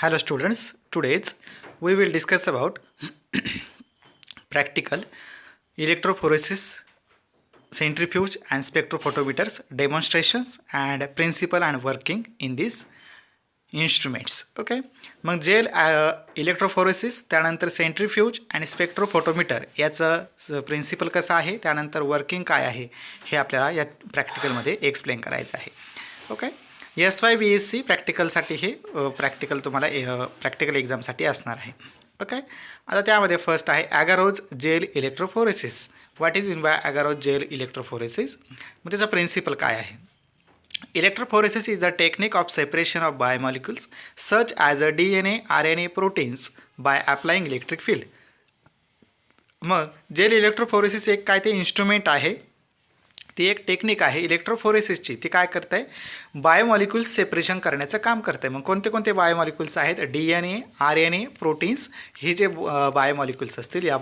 Hello students, today's we will discuss about practical electrophoresis, centrifuge and spectrophotometers demonstrations and principle and working in these instruments. Okay, मग gel electrophoresis, त्यानंतर centrifuge आणि spectrophotometer याचं principal कसं आहे, त्यानंतर working काय आहे हे आपल्याला या प्रॅक्टिकलमध्ये एक्सप्लेन करायचं आहे. ओके, SYBSC प्रॅक्टिकलसाठी हे प्रॅक्टिकल तुम्हाला प्रॅक्टिकल एक्झामसाठी असणार आहे. ओके, आता त्यामध्ये फर्स्ट आहे agarose gel electrophoresis. What is in by agarose gel electrophoresis? मग त्याचा प्रिन्सिपल काय आहे? Electrophoresis is a technique of separation of biomolecules such as a DNA, RNA, proteins by applying electric field. मग gel electrophoresis एक काय ते instrument आहे, ती एक टेक्निक आहे इलेक्ट्रोफोरेसिसची. ती काय करते आहे? बायोमॉलिक्युल्स सेपरेशन करण्याचं काम करते. मग कोणते कोणते बायोमॉलिक्युल्स आहेत? DNA, RNA, प्रोटीन्स हे जे बायोमॉलिक्युल्स असतील या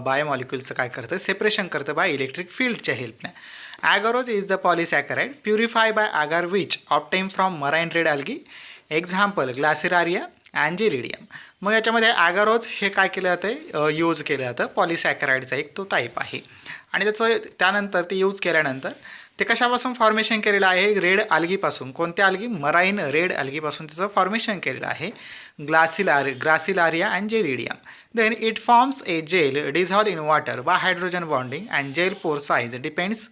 बायोमॉलिक्युल्सचं काय करतं? सेपरेशन करतं बाय इलेक्ट्रिक फील्डच्या हेल्पने. Agarose is the polysaccharide purified by agar which obtained from marine red algae. Example Glaciraria, Angelidium. मग याच्यामध्ये ॲगारोज हे काय केलं जातं? यूज केलं जातं. पॉलिसॅकराईडचा एक तो टाईप आहे आणि त्याचं त्यानंतर ते यूज केल्यानंतर ते कशापासून फॉर्मेशन केलेलं आहे? रेड आल्गीपासून. कोणत्या आल्गी? मराईन रेड आल्गीपासून त्याचं फॉर्मेशन केलेलं आहे. ग्रासिलारिया अँजेलिडियम. Then it forms a gel dissolved in water by hydrogen bonding and gel pore size depends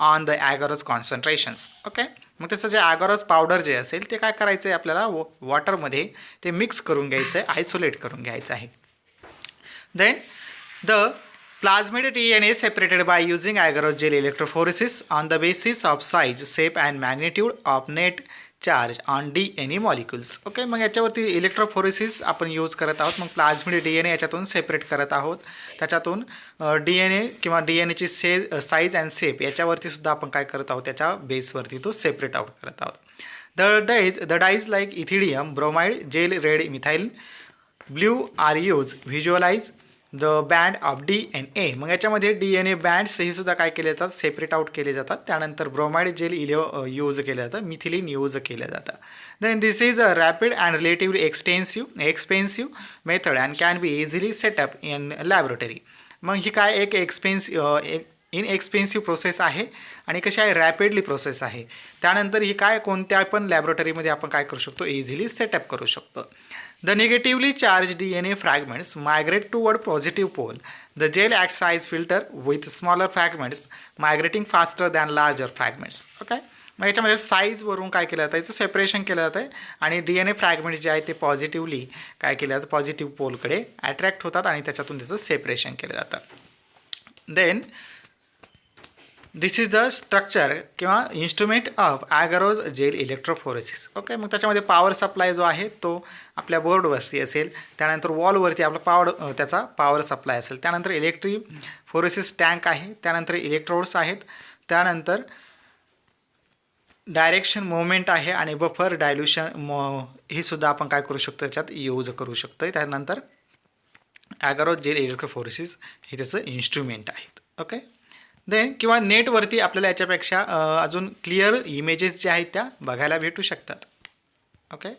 on the agarose concentrations. Okay, मग त्याचं जे ॲगारोज पावडर जे असेल ते काय करायचं आहे? आपल्याला वॉटरमध्ये ते मिक्स करून घ्यायचं आहे, आयसोलेट करून घ्यायचं आहे. Then the plasmid DNA separated by using agarose gel electrophoresis on the basis of size, shape and magnitude of net charge on DNA molecules. Okay, मग याच्यावरती इलेक्ट्रोफोरेसिस आपण यूज करत आहोत. मग प्लाझ्मिड DNA याच्यातून सेपरेट करत आहोत. त्याच्यातून DNA किंवा DNAची साईज अँड शेप याच्यावरती सुद्धा आपण काय करत आहोत? त्याच्या बेसवरती तो सेपरेट आउट करत आहोत. The dyes like ethidium, bromide, gel red methyl blue are use visualize the band of DNA. मग याच्यामध्ये DNA बँड्स हे सुद्धा काय केले जातात? सेपरेट आउट केले जातात. त्यानंतर ब्रोमाइड जेल यूज केलं जातं, मिथिलीन यूज केलं जातं. Then this is a rapid and relatively expensive method and can be easily setup in laboratory. मग ही काय एक इनएक्सपेन्सिव्ह प्रोसेस आहे आणि कशी आहे? रॅपिडली प्रोसेस आहे. त्यानंतर ही काय कोणत्या पण लॅबोरेटरीमध्ये आपण काय करू शकतो? इझिली सेटअप करू शकतो. The negatively charged DNA fragments migrate toward positive pole. The gel acts as filter with smaller fragments migrating faster than larger fragments. Okay? मग याच्यामध्ये साईजवरून काय केलं जातं? याचं सेपरेशन केलं जातं आहे आणि DNA फ्रॅगमेंट्स जे आहेत ते पॉझिटिव्हली काय केलं जातं? पॉझिटिव्ह पोलकडे अट्रॅक्ट होतात आणि त्याच्यातून त्याचं सेपरेशन केलं जातं. Then this is the structure किंवा instrument of agarose gel electrophoresis. Okay, मग त्याच्यामध्ये पॉवर सप्लाय जो आहे तो आपल्या बोर्डवरती असेल. त्यानंतर वॉलवरती आपला त्याचा पॉवर सप्लाय असेल. त्यानंतर इलेक्ट्रिक फोरेसिस टँक आहे. त्यानंतर इलेक्ट्रोड्स आहेत. त्यानंतर डायरेक्शन मुवमेंट आहे आणि बफर डायल्युशन हे सुद्धा आपण काय करू शकतो? त्याच्यात यूज करू शकतो. त्यानंतर ॲगारोज जेल इलेक्ट्रोफोरेसिस हे त्याचं इन्स्ट्रुमेंट आहेत. ओके, देन किंवा नेटवरती आपल्याला याच्यापेक्षा अजून क्लिअर इमेजेस ज्या आहेत त्या बघायला भेटू शकतात. Okay,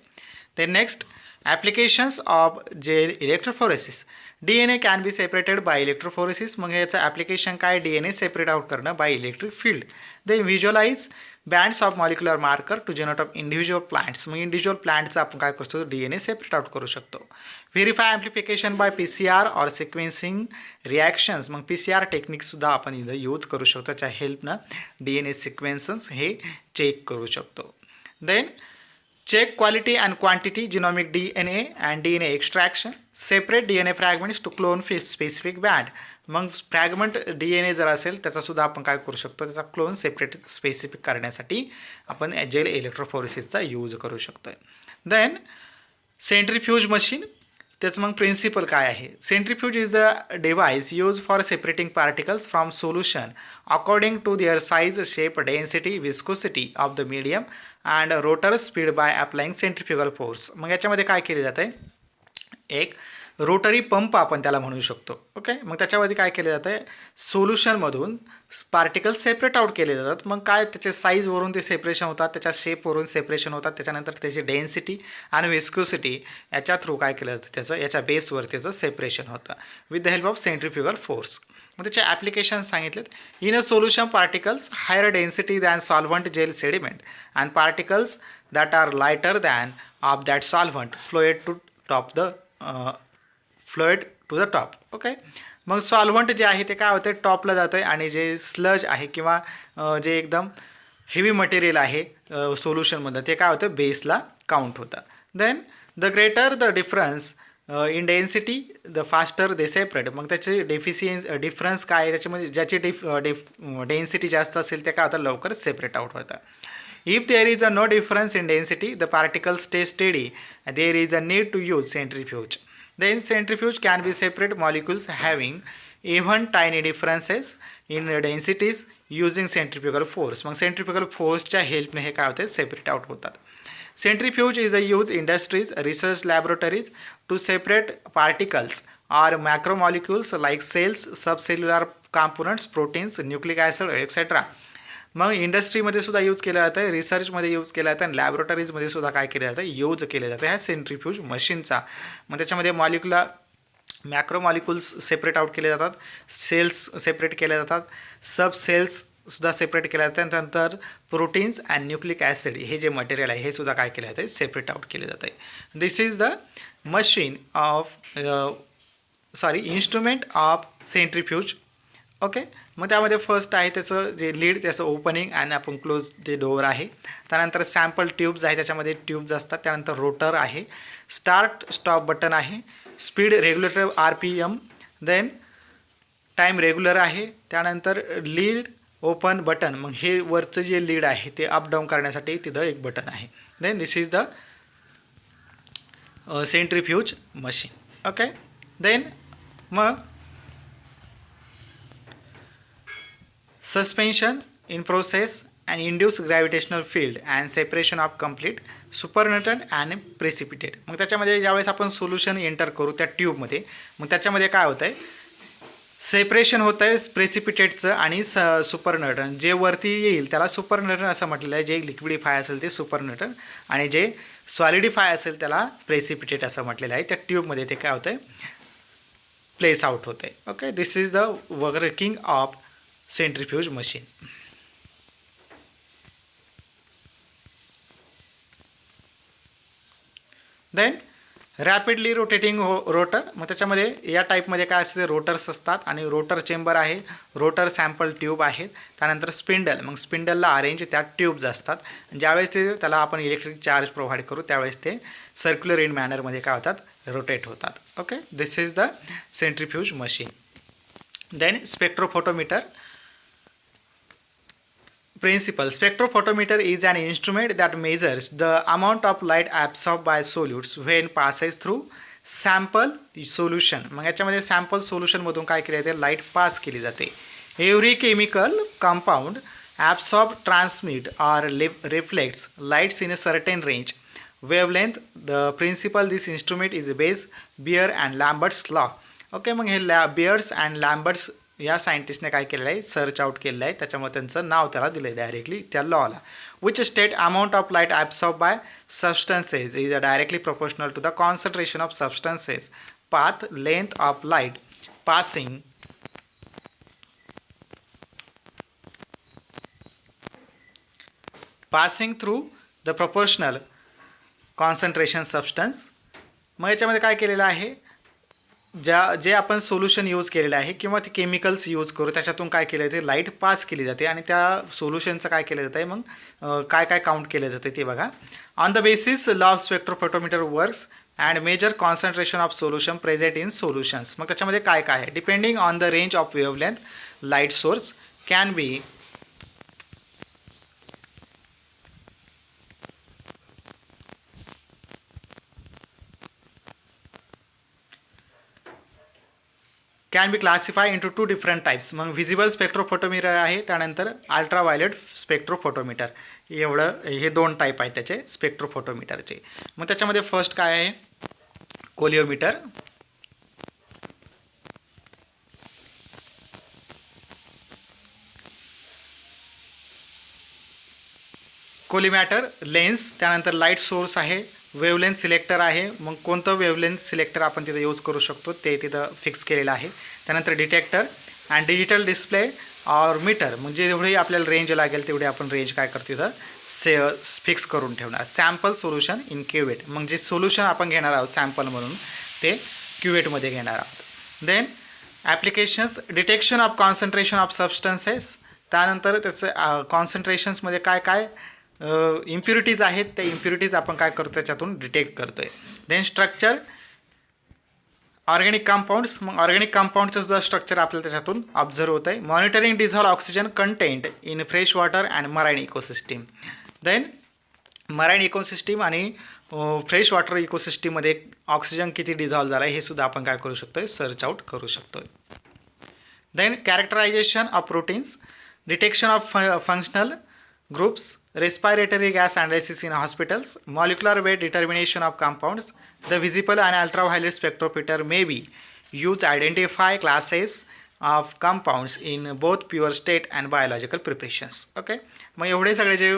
then next applications of gel electrophoresis. DNA can be separated by electrophoresis. मग याचं ॲप्लिकेशन काय? DNA सेपरेट आउट करणं by electric field. Then visualize bands of molecular marker to generate of individual plants. मग individual प्लांटचं आपण काय करू शकतो? DNA सेपरेट आउट करू शकतो. Verify amplification by PCR or sequencing reactions. मग PCR टेक्निकसुद्धा आपण इथं यूज करू शकतो. त्याच्या हेल्पनं DNA सिक्वेन्सन्स हे चेक करू शकतो. Then check quality and quantity genomic DNA and DNA extraction. Separate DNA fragments to clone specific band. मग फ्रॅगमेंट DNA जर असेल त्याचासुद्धा आपण काय करू शकतो? त्याचा क्लोन सेपरेट स्पेसिफिक करण्यासाठी आपण जेल इलेक्ट्रोफोरेसिसचा यूज करू शकतो. Then centrifuge machine. त्याचं मग प्रिन्सिपल काय आहे? Centrifuge is the device use for separating particles from solution according to their size, shape, density, viscosity of the medium and rotor speed by applying centrifugal force. मग याच्यामध्ये काय केले जातं आहे? एक रोटरी पंप आपण त्याला म्हणू शकतो. ओके, मग त्याच्यामध्ये काय केलं जातं आहे, सोल्युशनमधून पार्टिकल्स सेपरेट आउट केले जातात. मग काय त्याचे साईजवरून ते सेपरेशन होतात, त्याच्या शेपवरून सेपरेशन होतात, त्याच्यानंतर त्याची डेन्सिटी आणि विस्कोसिटी याच्या थ्रू काय केलं जातं, त्याचं याच्या बेसवर त्याचं सेपरेशन होतं with the help of centrifugal force. मग त्याचे ॲप्लिकेशन सांगितलेत. In a solution particles higher density than solvent gel sediment and particles that are lighter than of that solvent floated to top. Okay, मग solvent जे आहे ते काय होते टॉपला जातं आहे आणि जे स्लज आहे किंवा जे एकदम हेवी मटेरियल आहे सोल्युशनमधलं ते काय होतं बेसला काउंट होतं. Then the greater the difference in density the faster they separate. मग त्याचे डिफरन्स काय आहे त्याच्यामध्ये ज्याची डेन्सिटी जास्त असेल ते काय होतं लवकर सेपरेट आउट होतं. If there is a no difference in density, the particles stay steady. There is a need to use centrifuge. Then centrifuge can be separate molecules having even tiny differences in densities using centrifugal force. मग centrifugal forceच्या हेल्पने हे काय होते separate out होतात. Centrifuge is a used industries, research laboratories to separate particles or macromolecules like cells, subcellular components, proteins, nucleic acid, etc. मग इंडस्ट्रीमध्ये सुद्धा use केलं जातं आहे, रिसर्चमध्ये यूज केलं जातं आणि लॅबोरेटरीजमध्ये सुद्धा काय केलं जातं यूज केलं जातं ह्या सेंट्रिफ्यूज मशीनचा. मग त्याच्यामध्ये मॅक्रो मॉलिक्युल्स सेपरेट आउट केले जातात, सेल्स सेपरेट केले जातात, सब सेल्ससुद्धा सेपरेट केले जातात, त्यानंतर प्रोटीन्स अँड न्यूक्लिक ॲसिड हे जे मटेरियल आहे हे सुद्धा काय केलं जातं सेपरेट आउट केले जातं आहे. This is the machine of instrument of centrifuge. Okay, मग त्यामध्ये फर्स्ट आहे त्याचं जे लीड त्याचं ओपनिंग आणि आपण क्लोज ते डोअर आहे. त्यानंतर सॅम्पल ट्यूब्स आहे, त्याच्यामध्ये ट्यूब्स असतात. त्यानंतर रोटर आहे, स्टार्ट स्टॉप बटन आहे, speed regulator RPM, then time regular आहे. त्यानंतर लीड ओपन बटन, मग हे वरचं जे लीड आहे ते अप डाऊन करण्यासाठी तिथं एक बटन आहे. Then this is the centrifuge machine. Okay, then मग suspension in process and induced gravitational field and separation of complete supernatant and precipitate. मग त्याच्यामध्ये ज्यावेळेस आपण सोल्युशन एंटर करू त्या ट्यूबमध्ये मग त्याच्यामध्ये काय होतं आहे सेपरेशन होतं आहे प्रेसिपिटेटचं आणि सुपरनटन. जे वरती येईल त्याला सुपरनटन असं म्हटलेलं आहे, जे लिक्विडिफाय असेल ते सुपरनटन आणि जे सॉलिडिफाय असेल त्याला प्रेसिपिटेट असं म्हटलेलं आहे. त्या ट्यूबमध्ये ते काय होतं आहे प्लेस आउट होतं आहे. Okay, this is the working of centrifuge machine. Then rapidly rotating rotor. मग त्याच्यामध्ये या टाईपमध्ये काय असते रोटर्स असतात आणि रोटर चेंबर आहे, रोटर सॅम्पल ट्यूब आहेत. त्यानंतर स्पिंडल, मग स्पिंडलला अरेंज त्या ट्यूब्स असतात. ज्यावेळेस ते त्याला आपण इलेक्ट्रिक चार्ज प्रोव्हाइड करू त्यावेळेस ते सर्क्युलर इन मॅनरमध्ये काय होतात रोटेट होतात. Okay, this is the centrifuge machine. Then spectrophotometer. Principle. Spectrophotometer is an instrument that measures the amount of light absorbed by solutes when passes through sample solution. मग याच्यामध्ये sample सोल्युशनमधून काय केले जाते light pass केली जाते. Every chemical compound absorb, transmit or reflects lights in a certain range wavelength. The principle this instrument is based Beer and Lambert's law. Okay, मग हे bears and लॅम्बर्ट्स या सायंटिस्टने काय केलेलं आहे सर्च आउट केलेलं आहे, त्याच्यामुळे त्यांचं नाव त्याला दिलं आहे डायरेक्टली त्या लॉला. Which state amount of light absorb by substances is directly proportional to the concentration of substances path length of light passing through the proportional concentration substance. मग याच्यामध्ये काय केलेलं आहे जे आपण सोल्युशन यूज केलेलं आहे किंवा ते केमिकल्स यूज करू त्याच्यातून काय केलं जाते लाईट पास केली जाते आणि त्या सोल्युशनचं काय केलं जातं आहे मग काय काय काउंट केलं जातं ते बघा. On the basis law of spectrophotometer works and measure concentration of solution present in solutions. मग त्याच्यामध्ये काय काय आहे depending on the range of wavelength light source can be classify into 2 different types. मग व्हिजिबल स्पेक्ट्रोफोटोमीटर आहे, त्यानंतर ultraviolet spectrophotometer. हे 2 type आहेत त्याचे स्पेक्ट्रोफोटोमीटरचे. मग त्याच्यामध्ये फर्स्ट काय आहे कोलिओमीटर. कोलिमॅटर लेन्स, त्यानंतर लाईट सोर्स आहे, वेवलेंथ सिलेक्टर आहे. मग कोणतं वेवलेंथ सिलेक्टर आपण तिथं यूज करू शकतो ते तिथं फिक्स केलेलं आहे. त्यानंतर डिटेक्टर अँड डिजिटल डिस्प्ले और मीटर, म्हणजे जेवढी आपल्याला रेंज लागेल तेवढी आपण रेंज काय करतो तिथं फिक्स करून ठेवणार. सॅम्पल सोल्युशन इन क्युवेट, मग जे सोल्युशन आपण घेणार आहोत सॅम्पल म्हणून ते क्युवेटमध्ये घेणार आहोत. Then applications, detection of concentration of substances, त्यानंतर त्याचं कॉन्सन्ट्रेशन्समध्ये काय काय इम्प्युरिटीज आहेत त्या इम्प्युरिटीज आपण काय करतो त्याच्यातून डिटेक्ट करतो आहे. देन स्ट्रक्चर ऑर्गॅनिक कंपाऊंड्स, मग ऑर्गॅनिक कंपाऊंडचं सुद्धा स्ट्रक्चर आपल्याला त्याच्यातून ऑब्झर्व होतं आहे. Monitoring dissolve oxygen content in fresh water and marine ecosystem. Then marine ecosystem आणि फ्रेश वॉटर इकोसिस्टीममध्ये ऑक्सिजन किती डिझॉल्व झाला आहे हे सुद्धा आपण काय करू शकतो आहे, सर्च आउट करू शकतो आहे. Then characterization of proteins, detection of functional groups, respiratory gas analysis in hospitals, molecular weight determination of compounds. The visible and ultraviolet spectrometer may be used to identify classes of compounds in both pure state and biological preparations. Okay, मग एवढे सगळे जे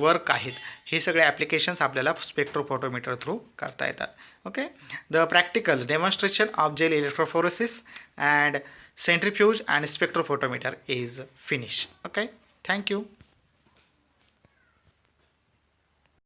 work आहेत हे सगळे applications आपल्याला spectrophotometer through करता येतात. Okay, the practical demonstration of gel electrophoresis and centrifuge and spectrophotometer is finish. Okay, thank you.